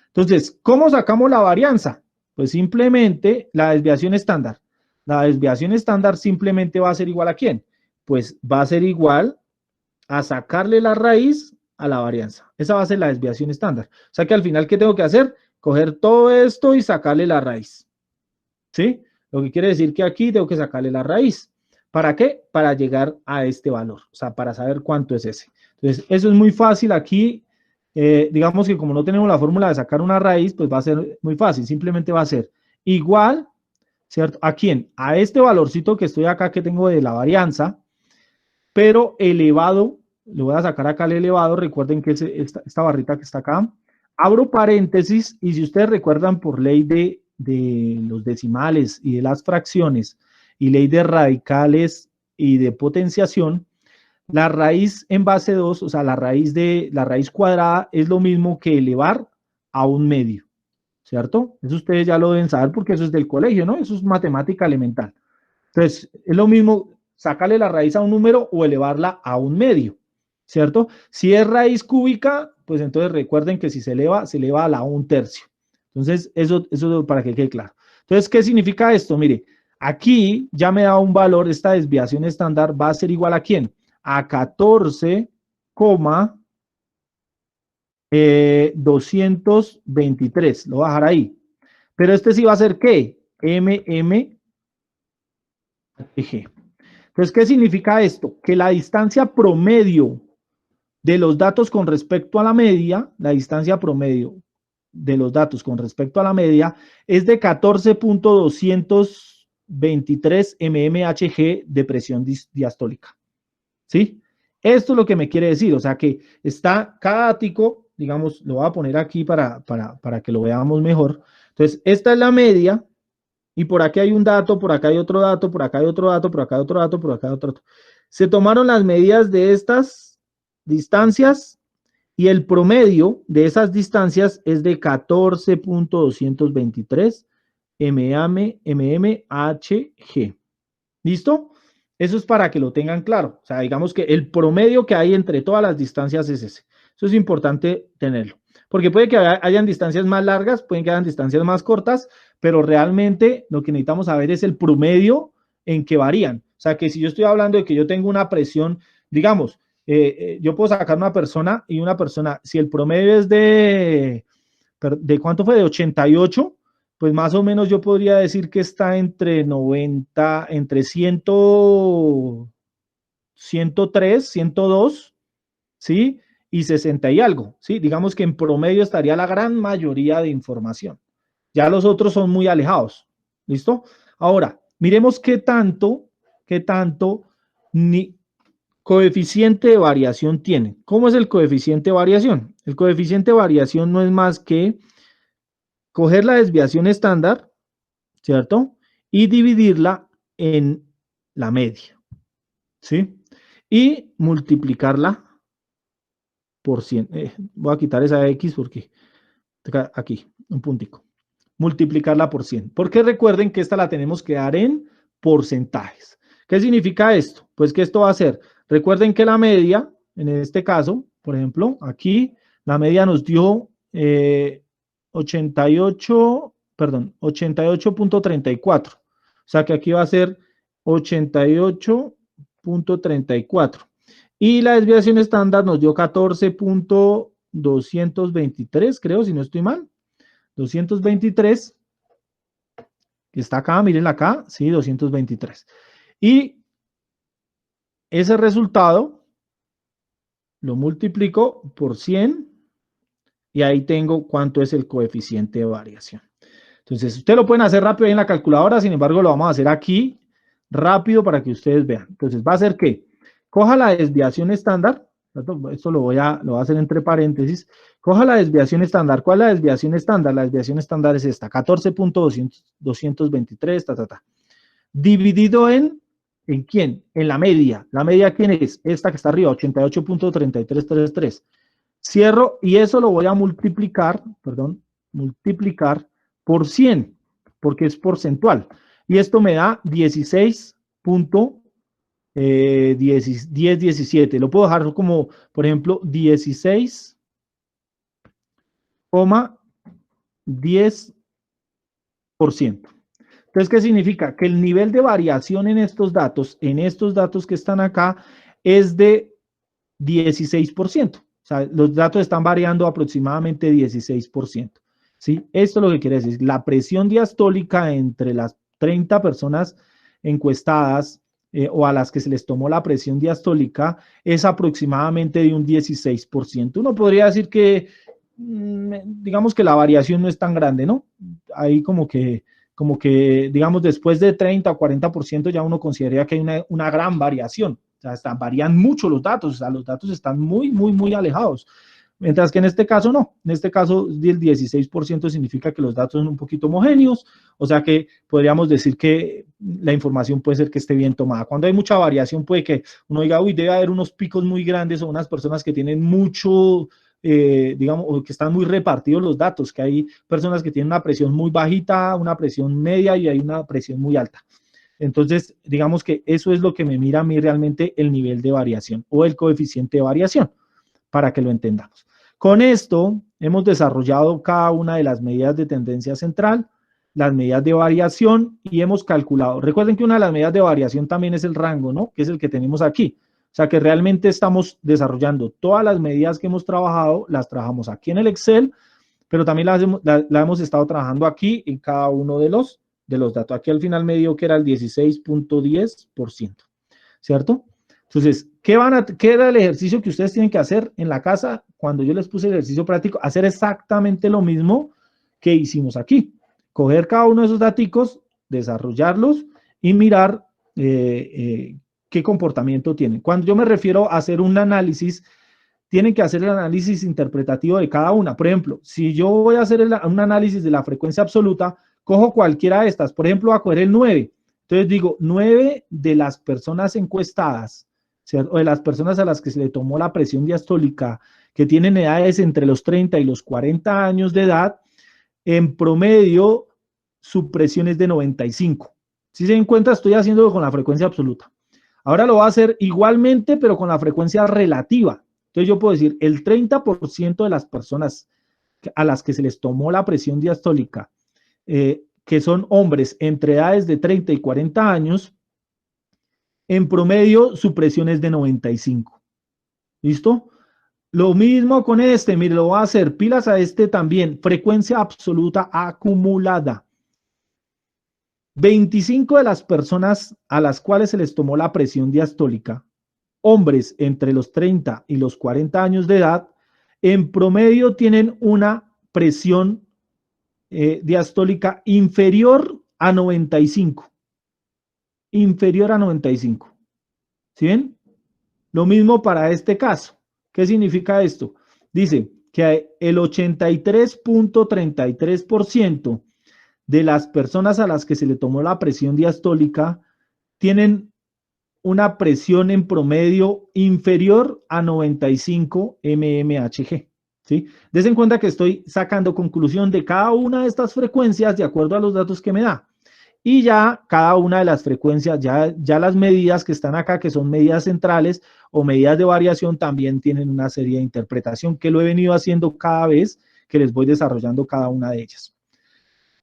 Entonces, ¿cómo sacamos la varianza? Pues simplemente la desviación estándar. La desviación estándar simplemente va a ser igual a ¿quién? Pues va a ser igual a sacarle la raíz a la varianza. Esa va a ser la desviación estándar. O sea que al final, ¿qué tengo que hacer? Coger todo esto y sacarle la raíz. ¿Sí? Lo que quiere decir que aquí tengo que sacarle la raíz. ¿Para qué? Para llegar a este valor. O sea, para saber cuánto es ese. Entonces, eso es muy fácil aquí. Digamos que como no tenemos la fórmula de sacar una raíz, pues va a ser muy fácil. Simplemente va a ser igual, ¿cierto? ¿A quién? A este valorcito que estoy acá, que tengo de la varianza, pero elevado. Le voy a sacar acá el elevado. Recuerden que es esta barrita que está acá. Abro paréntesis y si ustedes recuerdan por ley de los decimales y de las fracciones y ley de radicales y de potenciación, la raíz en base 2, o sea, la raíz cuadrada es lo mismo que elevar a un medio, ¿cierto? Eso ustedes ya lo deben saber porque eso es del colegio, ¿no? Eso es matemática elemental. Entonces, es lo mismo sacarle la raíz a un número o elevarla a un medio, ¿cierto? Si es raíz cúbica, pues entonces recuerden que si se eleva a la 1/3. Entonces, eso para que quede claro. Entonces, ¿qué significa esto? Mire, aquí ya me da un valor, esta desviación estándar va a ser igual a ¿quién? A 14,223. Lo voy a dejar ahí. Pero este sí va a ser ¿qué? MMHG. Entonces, ¿qué significa esto? Que la distancia promedio de los datos con respecto a la media, la distancia promedio de los datos con respecto a la media es de 14,223 mmHg de presión diastólica. ¿Sí? Esto es lo que me quiere decir, o sea que está cada ático, digamos, lo voy a poner aquí para que lo veamos mejor. Entonces, esta es la media, y por aquí hay un dato, por acá hay otro dato, por acá hay otro dato, por acá hay otro dato, por acá hay otro dato. Se tomaron las medidas de estas distancias y el promedio de esas distancias es de 14,223 mmHg. ¿Listo? Eso es para que lo tengan claro. O sea, digamos que el promedio que hay entre todas las distancias es ese. Eso es importante tenerlo. Porque puede que hayan distancias más largas, pueden que hayan distancias más cortas, pero realmente lo que necesitamos saber es el promedio en que varían. O sea, que si yo estoy hablando de que yo tengo una presión, digamos, yo puedo sacar una persona y una persona, si el promedio es ¿de cuánto fue? De 88, pues más o menos yo podría decir que está entre 90, entre 100, 103, 102, ¿sí? Y 60 y algo, ¿sí? Digamos que en promedio estaría la gran mayoría de información. Ya los otros son muy alejados, ¿listo? Ahora, miremos qué tanto coeficiente de variación tiene. ¿Cómo es el coeficiente de variación? El coeficiente de variación no es más que coger la desviación estándar, ¿cierto? Y dividirla en la media, ¿sí? Y multiplicarla por 100. Voy a quitar esa X porque aquí, un puntico. Multiplicarla por 100. Porque recuerden que esta la tenemos que dar en porcentajes. ¿Qué significa esto? Pues que esto va a ser, recuerden que la media, en este caso, por ejemplo, aquí, la media nos dio 88.34. O sea que aquí va a ser 88.34. Y la desviación estándar nos dio 14.223, creo, si no estoy mal. 223, que está acá, miren acá, sí, 223. Y ese resultado lo multiplico por 100 y ahí tengo cuánto es el coeficiente de variación. Entonces, ustedes lo pueden hacer rápido ahí en la calculadora, sin embargo, lo vamos a hacer aquí rápido para que ustedes vean. Entonces, va a ser que coja la desviación estándar, esto lo voy a hacer entre paréntesis, coja la desviación estándar. ¿Cuál es la desviación estándar? La desviación estándar es esta, 14.223, dividido ¿en quién? En la media. ¿La media quién es? Esta que está arriba, 88.3333. Cierro y eso lo voy a multiplicar, multiplicar por 100, porque es porcentual. Y esto me da 16.1017. Lo puedo dejar como, por ejemplo, 16,10%. Entonces, ¿qué significa? Que el nivel de variación en estos datos que están acá, es de 16%. O sea, los datos están variando aproximadamente 16%. ¿Sí? Esto es lo que quiere decir. La presión diastólica entre las 30 personas encuestadas o a las que se les tomó la presión diastólica es aproximadamente de un 16%. Uno podría decir que, digamos que la variación no es tan grande, ¿no? Ahí como que, digamos, después de 30 o 40% ya uno consideraría que hay una gran variación. O sea, varían mucho los datos, o sea, los datos están muy, muy, muy alejados. Mientras que en este caso no, en este caso el 16% significa que los datos son un poquito homogéneos, o sea que podríamos decir que la información puede ser que esté bien tomada. Cuando hay mucha variación puede que uno diga, uy, debe haber unos picos muy grandes o unas personas que tienen mucho, digamos, o que están muy repartidos los datos, que hay personas que tienen una presión muy bajita, una presión media y hay una presión muy alta. Entonces, digamos que eso es lo que me mira a mí realmente el nivel de variación o el coeficiente de variación, para que lo entendamos. Con esto hemos desarrollado cada una de las medidas de tendencia central, las medidas de variación y hemos calculado. Recuerden que una de las medidas de variación también es el rango, ¿no? Que es el que tenemos aquí. O sea que realmente estamos desarrollando todas las medidas que hemos trabajado, las trabajamos aquí en el Excel, pero también la hemos estado trabajando aquí en cada uno de los datos. Aquí al final me dio que era el 16.10%, ¿cierto? Entonces, ¿qué era el ejercicio que ustedes tienen que hacer en la casa? Cuando yo les puse el ejercicio práctico, hacer exactamente lo mismo que hicimos aquí. Coger cada uno de esos daticos, desarrollarlos y mirar qué comportamiento tienen. Cuando yo me refiero a hacer un análisis, tienen que hacer el análisis interpretativo de cada una. Por ejemplo, si yo voy a hacer un análisis de la frecuencia absoluta, cojo cualquiera de estas. Por ejemplo, voy a coger el 9. Entonces digo, 9 de las personas encuestadas, ¿cierto? O de las personas a las que se le tomó la presión diastólica, que tienen edades entre los 30 y los 40 años de edad, en promedio su presión es de 95. Si se dan cuenta, estoy haciéndolo con la frecuencia absoluta. Ahora lo voy a hacer igualmente, pero con la frecuencia relativa. Entonces yo puedo decir, el 30% de las personas a las que se les tomó la presión diastólica, que son hombres entre edades de 30 y 40 años, en promedio su presión es de 95. ¿Listo? Lo mismo con este, mire, lo voy a hacer, pilas a este también, frecuencia absoluta acumulada. 25 de las personas a las cuales se les tomó la presión diastólica, hombres entre los 30 y los 40 años de edad, en promedio tienen una presión diastólica inferior a 95. Inferior a 95. ¿Sí ven? Lo mismo para este caso. ¿Qué significa esto? Dice que el 83.33% de las personas a las que se le tomó la presión diastólica tienen una presión en promedio inferior a 95 mmHg. ¿Sí? Des en cuenta que estoy sacando conclusión de cada una de estas frecuencias de acuerdo a los datos que me da. y ya cada una de las frecuencias, ya las medidas que están acá, que son medidas centrales o medidas de variación, también tienen una serie de interpretación que lo he venido haciendo cada vez que les voy desarrollando cada una de ellas.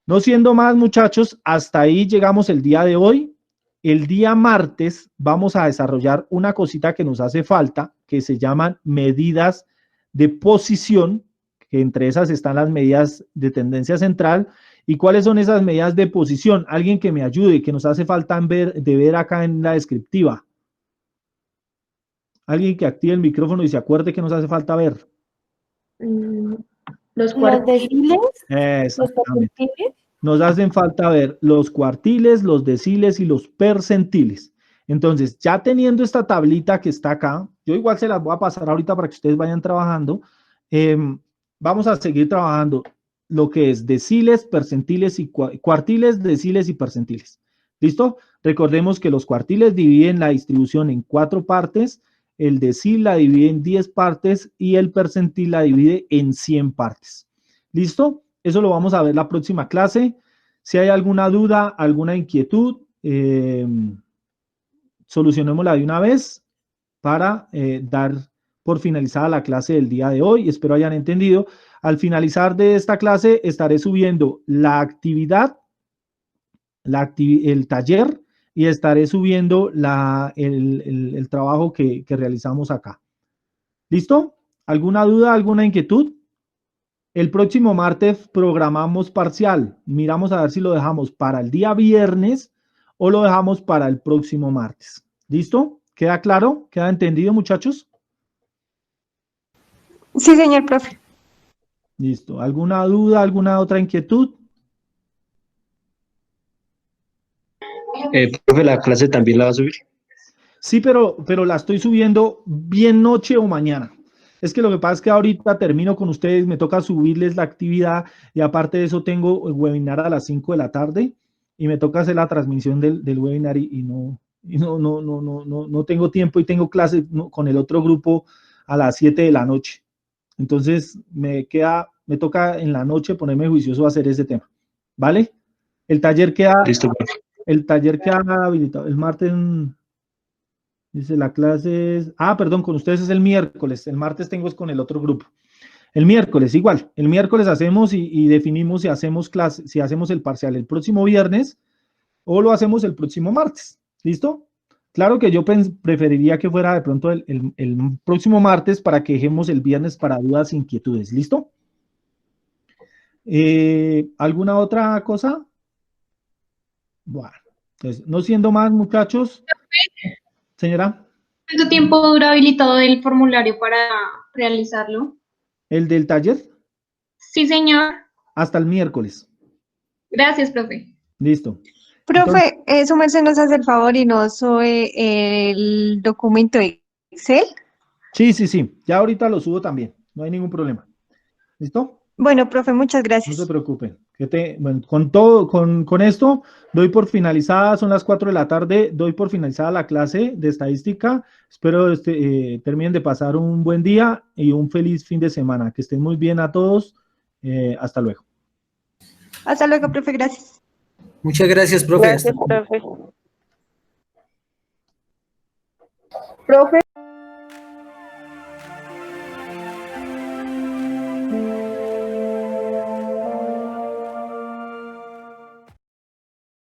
No siendo más, muchachos, hasta ahí llegamos el día de hoy. El día martes vamos a desarrollar una cosita que nos hace falta, que se llaman medidas de posición, que entre esas están las medidas de tendencia central. ¿Y cuáles son esas medidas de posición? Alguien que me ayude, que nos hace falta de ver acá en la descriptiva. Alguien que active el micrófono y se acuerde que nos hace falta ver. Los deciles, los percentiles. Nos hacen falta ver los cuartiles, los deciles y los percentiles. Entonces, ya teniendo esta tablita que está acá, yo igual se las voy a pasar ahorita para que ustedes vayan trabajando. Vamos a seguir trabajando lo que es deciles, percentiles y cuartiles, deciles y percentiles. ¿Listo? Recordemos que los cuartiles dividen la distribución en 4 partes, el decil la divide en 10 partes y el percentil la divide en 100 partes. ¿Listo? Eso lo vamos a ver la próxima clase. Si hay alguna duda, alguna inquietud, solucionémosla de una vez para dar por finalizada la clase del día de hoy. Espero hayan entendido. Al finalizar de esta clase estaré subiendo la actividad, el taller, y estaré subiendo el trabajo que realizamos acá. ¿Listo? ¿Alguna duda, alguna inquietud? El próximo martes programamos parcial. Miramos a ver si lo dejamos para el día viernes o lo dejamos para el próximo martes. ¿Listo? ¿Queda claro? ¿Queda entendido, muchachos? Sí, señor profe. Listo. ¿Alguna duda, alguna otra inquietud? Profe, ¿la clase también la va a subir? Sí, pero la estoy subiendo bien noche o mañana. Es que lo que pasa es que ahorita termino con ustedes, me toca subirles la actividad y aparte de eso tengo el webinar a las 5 de la tarde y me toca hacer la transmisión del webinar y no tengo tiempo y tengo clases con el otro grupo a las 7 de la noche. Entonces me toca en la noche ponerme juicioso a hacer ese tema. ¿Vale? El taller queda, Listo, profe. el taller queda habilitado. El martes, dice la clase es, perdón, con ustedes es el miércoles. El martes tengo es con el otro grupo. El miércoles, igual. El miércoles hacemos y definimos si hacemos clase, si hacemos el parcial el próximo viernes o lo hacemos el próximo martes. ¿Listo? Claro que yo preferiría que fuera de pronto el próximo martes para que dejemos el viernes para dudas e inquietudes. ¿Listo? ¿Alguna otra cosa? Bueno, entonces, no siendo más, muchachos. Señora. ¿Cuánto tiempo dura habilitado el formulario para realizarlo? ¿El del taller? Sí, señor. Hasta el miércoles. Gracias, profe. Listo. Profe, su merced nos hace el favor y nos sube el documento Excel. Sí. Ya ahorita lo subo también. No hay ningún problema. ¿Listo? Bueno, profe, muchas gracias. No se preocupen. Bueno, con esto doy por finalizada, son las 4 de la tarde, doy por finalizada la clase de estadística. Espero terminen de pasar un buen día y un feliz fin de semana. Que estén muy bien a todos. Hasta luego. Hasta luego, profe, gracias. Muchas gracias, profe. Gracias, profe. Profe.